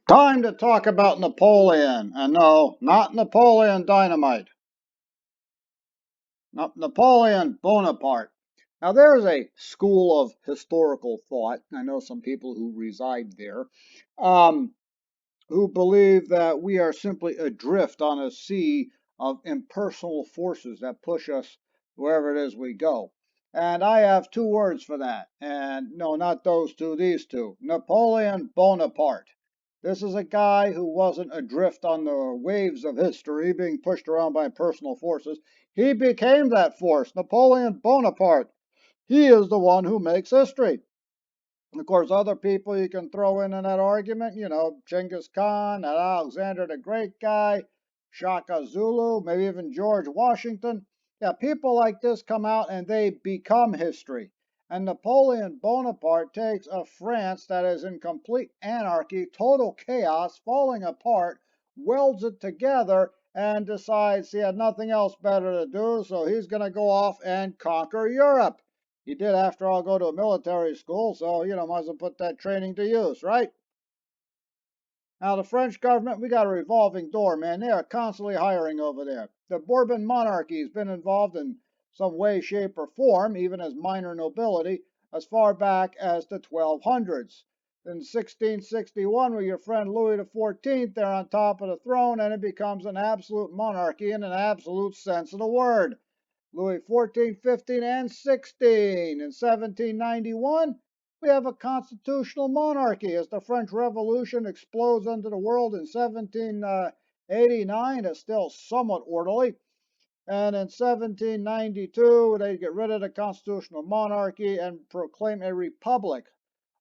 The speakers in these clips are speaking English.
Time to talk about Napoleon. And no, not Napoleon Dynamite. Napoleon Bonaparte. Now, there's a school of historical thought. I know some people who reside there, um, who believe that we are simply adrift on a sea of impersonal forces that push us wherever it is we go. And I have two words for that. And no, not those two, these two. Napoleon Bonaparte. This is a guy who wasn't adrift on the waves of history, being pushed around by personal forces. He became that force. Napoleon Bonaparte. He is the one who makes history. Of course, other people you can throw in that argument, Genghis Khan, that Alexander the Great guy, Shaka Zulu, maybe even George Washington. Yeah, people like this come out and they become history. And Napoleon Bonaparte takes a France that is in complete anarchy, total chaos, falling apart, welds it together, and decides he had nothing else better to do, so he's going to go off and conquer Europe. He did, after all, go to a military school, so, might as well put that training to use, right? Now, the French government, we got a revolving door, man. They are constantly hiring over there. The Bourbon monarchy has been involved in some way, shape, or form, even as minor nobility, as far back as the 1200s. In 1661, with your friend Louis XIV there on top of the throne, and it becomes an absolute monarchy in an absolute sense of the word. Louis XIV, 15, and 16. In 1791, we have a constitutional monarchy as the French Revolution explodes into the world in 1789. It's still somewhat orderly. And in 1792, they get rid of the constitutional monarchy and proclaim a republic.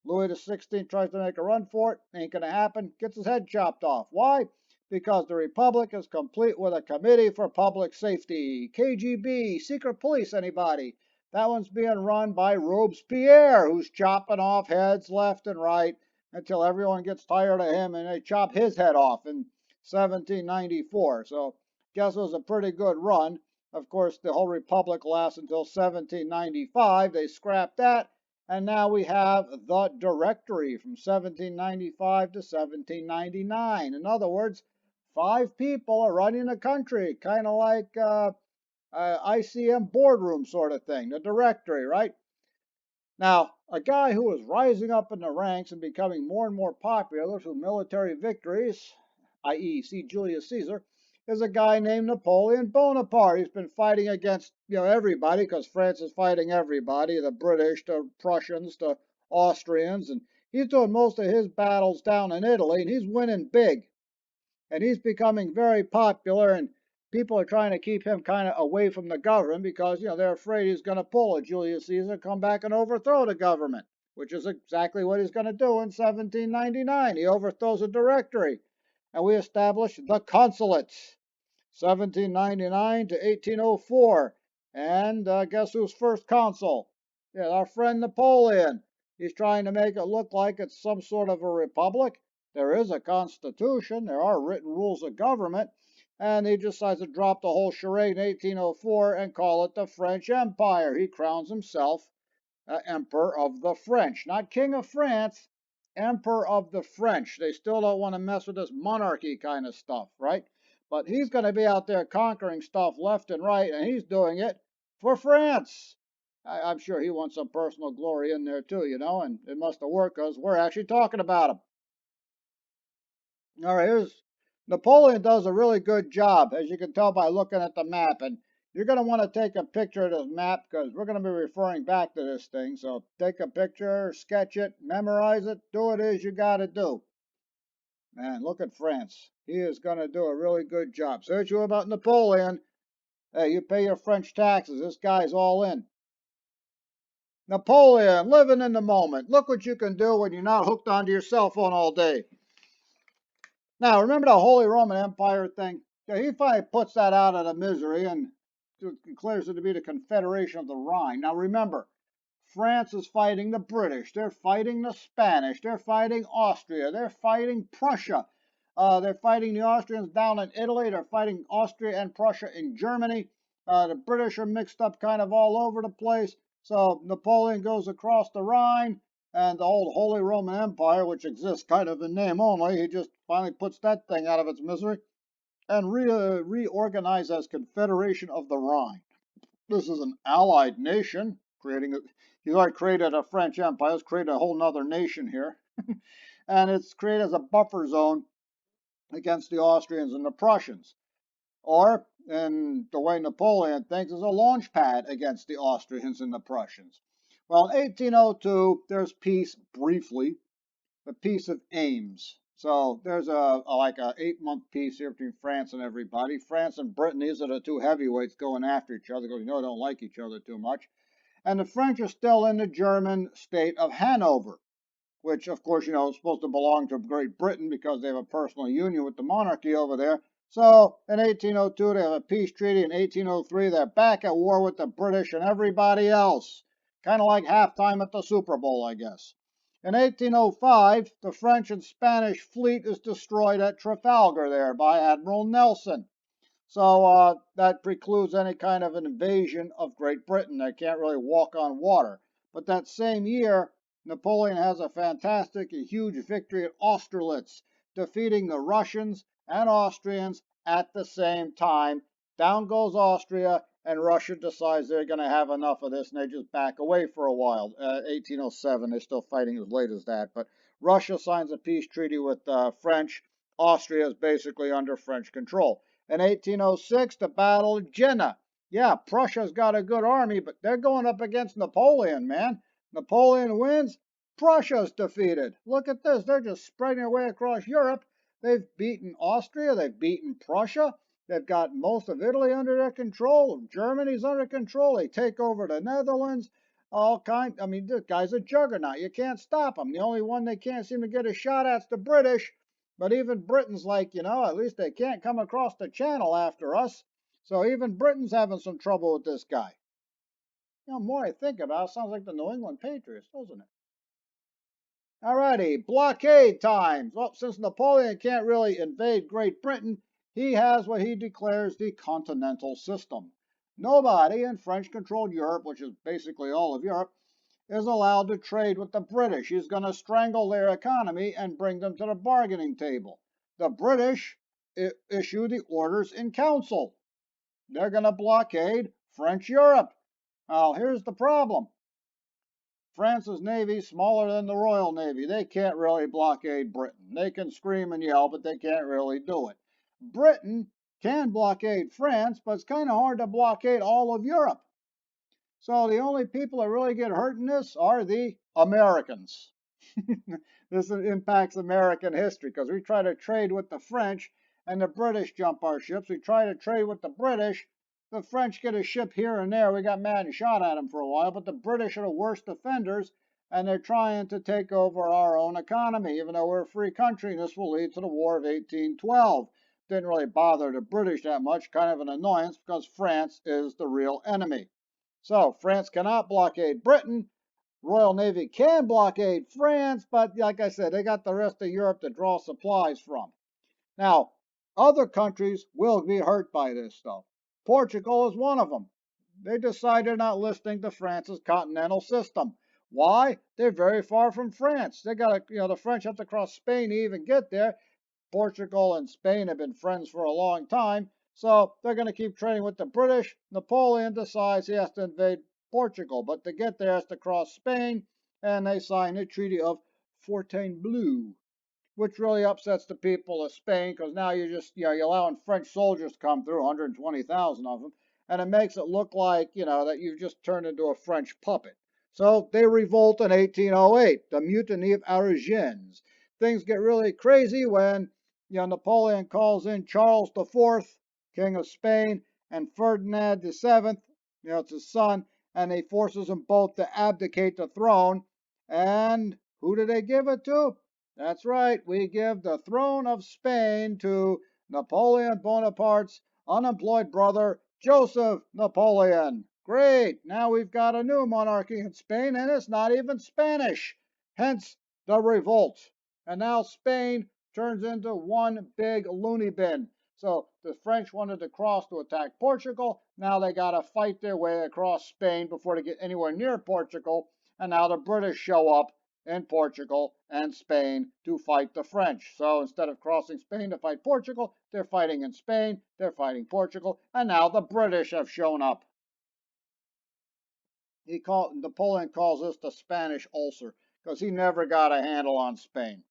Louis XVI tries to make a run for it. Ain't going to happen. Gets his head chopped off. Why? Because the Republic is complete with a Committee for Public Safety. KGB, secret police, anybody? That one's being run by Robespierre, who's chopping off heads left and right until everyone gets tired of him and they chop his head off in 1794. So, guess it was a pretty good run. Of course, the whole Republic lasts until 1795. They scrapped that, and now we have the Directory from 1795 to 1799. In other words, five people are running the country, kind of like ICM boardroom sort of thing, the Directory, right? Now, a guy who is rising up in the ranks and becoming more and more popular through military victories, i.e., see Julius Caesar, is a guy named Napoleon Bonaparte. He's been fighting against everybody, because France is fighting everybody, the British, the Prussians, the Austrians, and he's doing most of his battles down in Italy, and he's winning big. And he's becoming very popular, and people are trying to keep him kind of away from the government because they're afraid he's going to pull a Julius Caesar, come back and overthrow the government, which is exactly what he's going to do in 1799. He overthrows the Directory, and we establish the consulates, 1799 to 1804. And guess who's first consul? Yeah, our friend Napoleon. He's trying to make it look like it's some sort of a republic. There is a constitution, there are written rules of government, and he decides to drop the whole charade in 1804 and call it the French Empire. He crowns himself Emperor of the French, not King of France, Emperor of the French. They still don't want to mess with this monarchy kind of stuff, right? But he's going to be out there conquering stuff left and right, and he's doing it for France. I'm sure he wants some personal glory in there too, and it must have worked because we're actually talking about him. All right, here's Napoleon does a really good job, as you can tell by looking at the map. And you're going to want to take a picture of this map because we're going to be referring back to this thing. So take a picture, sketch it, memorize it, do what it is you got to do. Man, look at France. He is going to do a really good job. Search you about Napoleon. Hey, you pay your French taxes. This guy's all in. Napoleon, living in the moment. Look what you can do when you're not hooked onto your cell phone all day. Now, remember the Holy Roman Empire thing? Yeah, he finally puts that out of the misery and declares it to be the Confederation of the Rhine. Now, remember, France is fighting the British. They're fighting the Spanish. They're fighting Austria. They're fighting Prussia. They're fighting the Austrians down in Italy. They're fighting Austria and Prussia in Germany. The British are mixed up kind of all over the place. So Napoleon goes across the Rhine, And the old Holy Roman Empire, which exists kind of in name only, he just finally puts that thing out of its misery and reorganized as Confederation of the Rhine. This is an allied nation, he's already created a French empire, he's created a whole nother nation here. And it's created as a buffer zone against the Austrians and the Prussians. Or, in the way Napoleon thinks, is a launch pad against the Austrians and the Prussians. Well, in 1802, there's peace briefly, the Peace of Ames. So there's like a 8-month peace here between France and everybody. France and Britain, these are the two heavyweights going after each other because they don't like each other too much. And the French are still in the German state of Hanover, which, of course, is supposed to belong to Great Britain because they have a personal union with the monarchy over there. So in 1802, they have a peace treaty. In 1803, they're back at war with the British and everybody else. Kind of like halftime at the Super Bowl, I guess. In 1805, the French and Spanish fleet is destroyed at Trafalgar there by Admiral Nelson. So that precludes any kind of an invasion of Great Britain. They can't really walk on water. But that same year, Napoleon has a fantastic, a huge victory at Austerlitz, defeating the Russians and Austrians at the same time. Down goes Austria, and Russia decides they're going to have enough of this, and they just back away for a while. 1807, they're still fighting as late as that. But Russia signs a peace treaty with the French. Austria is basically under French control. In 1806, the Battle of Jena. Yeah, Prussia's got a good army, but they're going up against Napoleon, man. Napoleon wins, Prussia's defeated. Look at this. They're just spreading their way across Europe. They've beaten Austria. They've beaten Prussia. They've got most of Italy under their control. Germany's under control. They take over the Netherlands. I mean, this guy's a juggernaut. You can't stop him. The only one they can't seem to get a shot at's the British. But even Britain's like, at least they can't come across the channel after us. So even Britain's having some trouble with this guy. The more I think about it, sounds like the New England Patriots, doesn't it? Alrighty, blockade times. Well, since Napoleon can't really invade Great Britain, he has what he declares the continental system. Nobody in French-controlled Europe, which is basically all of Europe, is allowed to trade with the British. He's going to strangle their economy and bring them to the bargaining table. The British issue the orders in council. They're going to blockade French Europe. Now, here's the problem. France's navy is smaller than the Royal Navy. They can't really blockade Britain. They can scream and yell, but they can't really do it. Britain can blockade France, but it's kind of hard to blockade all of Europe. So the only people that really get hurt in this are the Americans. This impacts American history because we try to trade with the French and the British jump our ships. We try to trade with the British. The French get a ship here and there. We got mad and shot at them for a while, but the British are the worst offenders, and they're trying to take over our own economy, even though we're a free country, and this will lead to the War of 1812. Didn't really bother the British that much, kind of an annoyance, because France is the real enemy. So France cannot blockade Britain. Royal Navy can blockade France, but like I said, they got the rest of Europe to draw supplies from. Now, other countries will be hurt by this stuff. Portugal is one of them. They decide they're not listening to France's continental system. Why? They're very far from France. They got to, the French have to cross Spain to even get there. Portugal and Spain have been friends for a long time, so they're going to keep trading with the British. Napoleon decides he has to invade Portugal, but to get there, he has to cross Spain, and they sign the Treaty of Fontainebleau, which really upsets the people of Spain because now you're allowing French soldiers to come through, 120,000 of them, and it makes it look like, that you've just turned into a French puppet. So they revolt in 1808, the Mutiny of Arigens. Things get really crazy when Napoleon calls in Charles IV, King of Spain, and Ferdinand VII, it's his son, and he forces them both to abdicate the throne. And who do they give it to? That's right, we give the throne of Spain to Napoleon Bonaparte's unemployed brother, Joseph Napoleon. Great, now we've got a new monarchy in Spain, and it's not even Spanish. Hence the revolt. And now Spain turns into one big loony bin. So the French wanted to cross to attack Portugal. Now they got to fight their way across Spain before they get anywhere near Portugal. And now the British show up in Portugal and Spain to fight the French. So instead of crossing Spain to fight Portugal, they're fighting in Spain, they're fighting Portugal, and now the British have shown up. Napoleon calls this the Spanish ulcer because he never got a handle on Spain.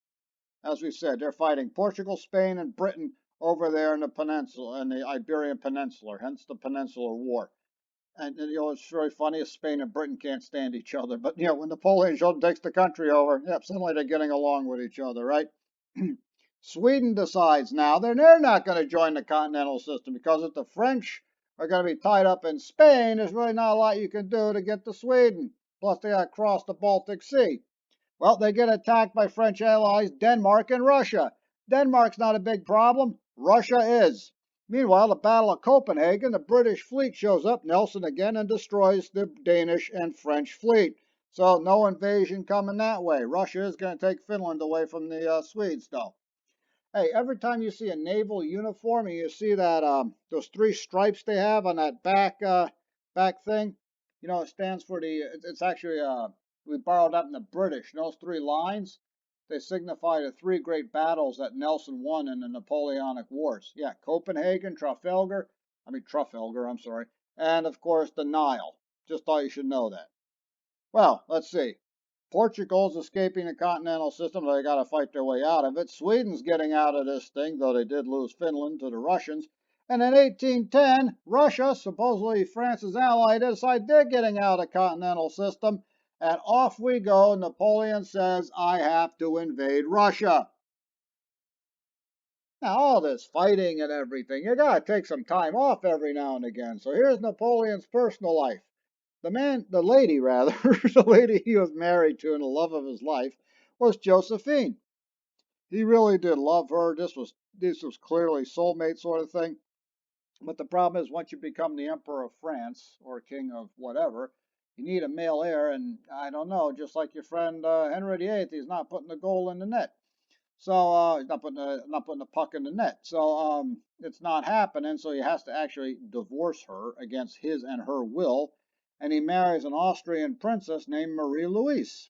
As we said, they're fighting Portugal, Spain, and Britain over there in the peninsula, in the Iberian Peninsula, hence the Peninsular War. And it's very funny if Spain and Britain can't stand each other. But when Napoleon takes the country over, suddenly they're getting along with each other, right? Sweden decides now they're not going to join the continental system because if the French are going to be tied up in Spain, there's really not a lot you can do to get to Sweden. Plus, they got to cross the Baltic Sea. Well, they get attacked by French allies Denmark and Russia. Denmark's not a big problem. Russia is. Meanwhile, the Battle of Copenhagen, the British fleet shows up, Nelson again, and destroys the Danish and French fleet. So no invasion coming that way. Russia is going to take Finland away from the Swedes, though. Hey, every time you see a naval uniform and you see that those three stripes they have on that back thing, it stands for it's actually we borrowed that in the British. And those three lines, they signify the three great battles that Nelson won in the Napoleonic Wars. Yeah, Copenhagen, Trafalgar, I'm sorry, and of course the Nile. Just thought you should know that. Well, let's see. Portugal's escaping the continental system, they got to fight their way out of it. Sweden's getting out of this thing, though they did lose Finland to the Russians. And in 1810, Russia, supposedly France's ally, decide they're getting out of the continental system. And off we go. Napoleon says, I have to invade Russia. Now, all this fighting and everything, you got to take some time off every now and again. So here's Napoleon's personal life. The lady rather, the lady he was married to and the love of his life was Josephine. He really did love her. This was clearly soulmate sort of thing. But the problem is once you become the emperor of France or king of whatever, you need a male heir, and I don't know, just like your friend Henry VIII, he's not putting the goal in the net. So he's not putting the puck in the net. So it's not happening. So he has to actually divorce her against his and her will, and he marries an Austrian princess named Marie Louise.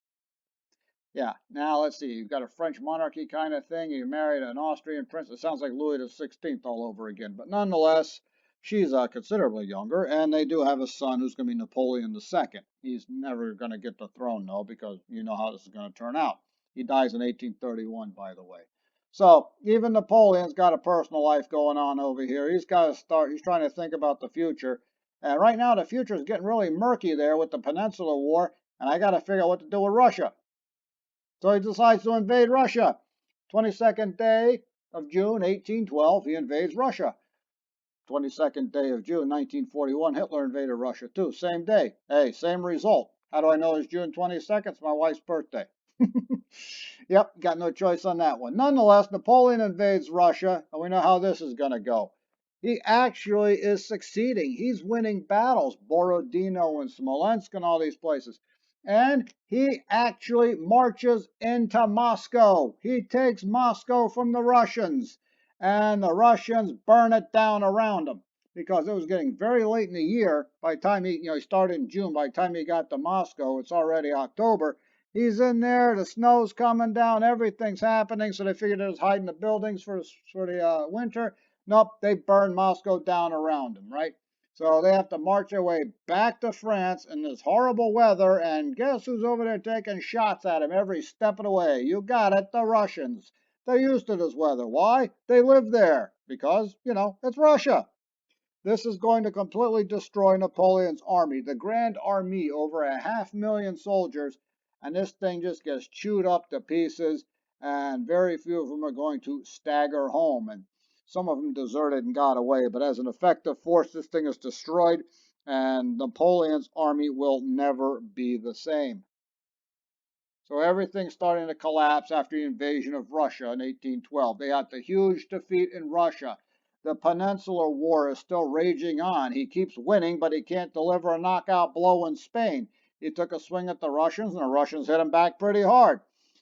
Yeah. Now let's see. You've got a French monarchy kind of thing. You married an Austrian princess. It sounds like Louis XVI all over again. But nonetheless, she's considerably younger, and they do have a son who's going to be Napoleon II. He's never going to get the throne, though, because you know how this is going to turn out. He dies in 1831, by the way. So even Napoleon's got a personal life going on over here. He's got to start. He's trying to think about the future. And right now, the future is getting really murky there with the Peninsula War, and I got to figure out what to do with Russia. So he decides to invade Russia. 22nd day of June, 1812, he invades Russia. 22nd day of June, 1941, Hitler invaded Russia too. Same day. Hey, same result. How do I know it's June 22nd? It's my wife's birthday. Yep, got no choice on that one. Nonetheless, Napoleon invades Russia, and we know how this is going to go. He actually is succeeding. He's winning battles, Borodino and Smolensk and all these places. And he actually marches into Moscow. He takes Moscow from the Russians, and the Russians burn it down around him because it was getting very late in the year. By the time he started in June, by the time he got to Moscow, it's already October. He's in there, the snow's coming down, everything's happening, so they figured it was hiding the buildings for the winter. Nope, they burned Moscow down around him, right? So they have to march their way back to France in this horrible weather, and guess who's over there taking shots at him every step of the way? You got it, the Russians. They're used to this weather. Why? They live there. Because, it's Russia. This is going to completely destroy Napoleon's army, the Grand Army, over 500,000 soldiers, and this thing just gets chewed up to pieces, and very few of them are going to stagger home, and some of them deserted and got away, but as an effective force, this thing is destroyed, and Napoleon's army will never be the same. So everything's starting to collapse after the invasion of Russia in 1812. They had the huge defeat in Russia. The Peninsular War is still raging on. He keeps winning, but he can't deliver a knockout blow in Spain. He took a swing at the Russians, and the Russians hit him back pretty hard.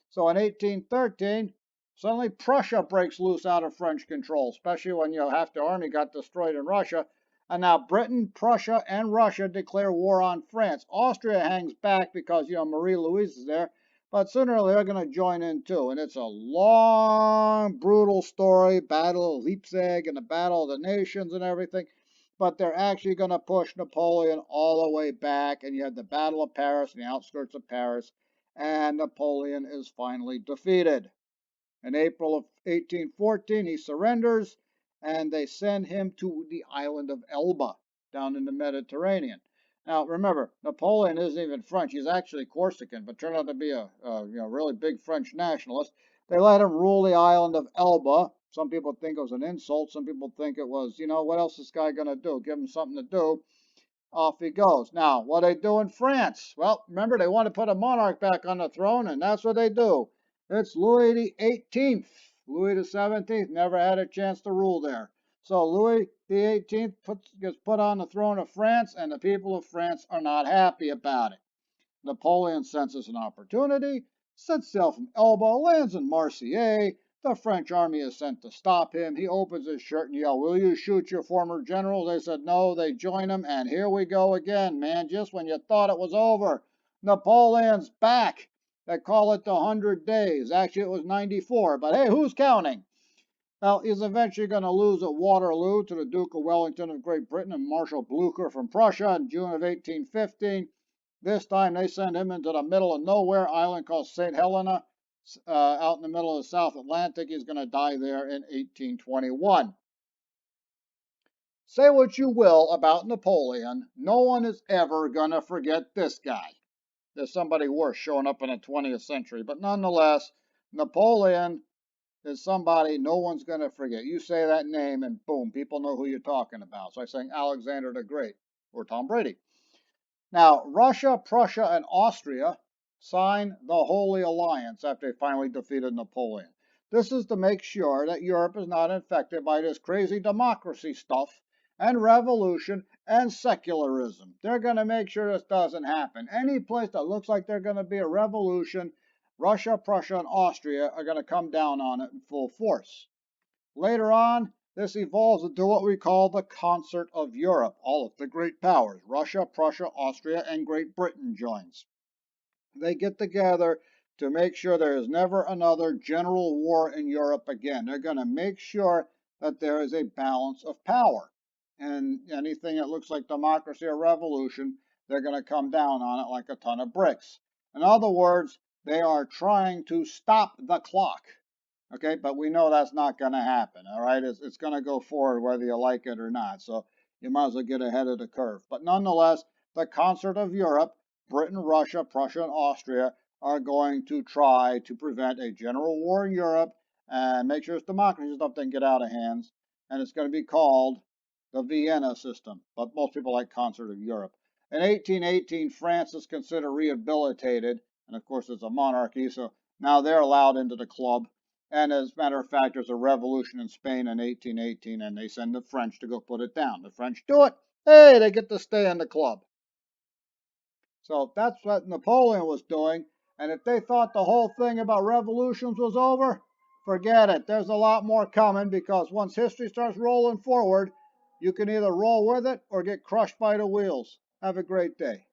So in 1813, suddenly Prussia breaks loose out of French control, especially when half the army got destroyed in Russia. And now Britain, Prussia, and Russia declare war on France. Austria hangs back because, Marie Louise is there. But sooner or later they're going to join in too. And it's a long, brutal story, Battle of Leipzig and the Battle of the Nations and everything. But they're actually going to push Napoleon all the way back. And you have the Battle of Paris and the outskirts of Paris. And Napoleon is finally defeated. In April of 1814, he surrenders, and they send him to the island of Elba, down in the Mediterranean. Now, remember, Napoleon isn't even French. He's actually Corsican, but turned out to be a really big French nationalist. They let him rule the island of Elba. Some people think it was an insult. Some people think it was, what else is this guy going to do? Give him something to do. Off he goes. Now, what they do in France? Well, remember, they want to put a monarch back on the throne, and that's what they do. It's Louis the 18th. Louis the 17th never had a chance to rule there. So Louis the 18th gets put on the throne of France, and the people of France are not happy about it. Napoleon senses an opportunity, sets sail from Elba, lands in Marseilles. The French army is sent to stop him. He opens his shirt and yells, "Will you shoot your former generals?" They said no. They join him, and here we go again, man. Just when you thought it was over, Napoleon's back. They call it the 100 Days. Actually, it was 94, but hey, who's counting? Well, he's eventually going to lose at Waterloo to the Duke of Wellington of Great Britain and Marshal Blucher from Prussia in June of 1815. This time they send him into the middle of nowhere island called St. Helena, out in the middle of the South Atlantic. He's going to die there in 1821. Say what you will about Napoleon, no one is ever going to forget this guy. There's somebody worse showing up in the 20th century, but nonetheless, Napoleon is somebody no one's going to forget. You say that name and boom, people know who you're talking about. So I saying Alexander the Great or Tom Brady. Now, Russia, Prussia, and Austria signed the Holy Alliance after they finally defeated Napoleon. This is to make sure that Europe is not infected by this crazy democracy stuff and revolution and secularism. They're going to make sure this doesn't happen. Any place that looks like they're going to be a revolution, Russia, Prussia, and Austria are going to come down on it in full force. Later on, this evolves into what we call the Concert of Europe. All of the great powers, Russia, Prussia, Austria, and Great Britain joins. They get together to make sure there is never another general war in Europe again. They're going to make sure that there is a balance of power. And anything that looks like democracy or revolution, they're going to come down on it like a ton of bricks. In other words, they are trying to stop the clock. Okay, but we know that's not going to happen. All right, it's going to go forward whether you like it or not. So you might as well get ahead of the curve. But nonetheless, the Concert of Europe, Britain, Russia, Prussia, and Austria are going to try to prevent a general war in Europe and make sure its democracy stuff doesn't get out of hands. And it's going to be called the Vienna system. But most people like Concert of Europe. In 1818, France is considered rehabilitated. And of course, it's a monarchy. So now they're allowed into the club. And as a matter of fact, there's a revolution in Spain in 1818, and they send the French to go put it down. The French do it. Hey, they get to stay in the club. So that's what Napoleon was doing. And if they thought the whole thing about revolutions was over, forget it. There's a lot more coming because once history starts rolling forward, you can either roll with it or get crushed by the wheels. Have a great day.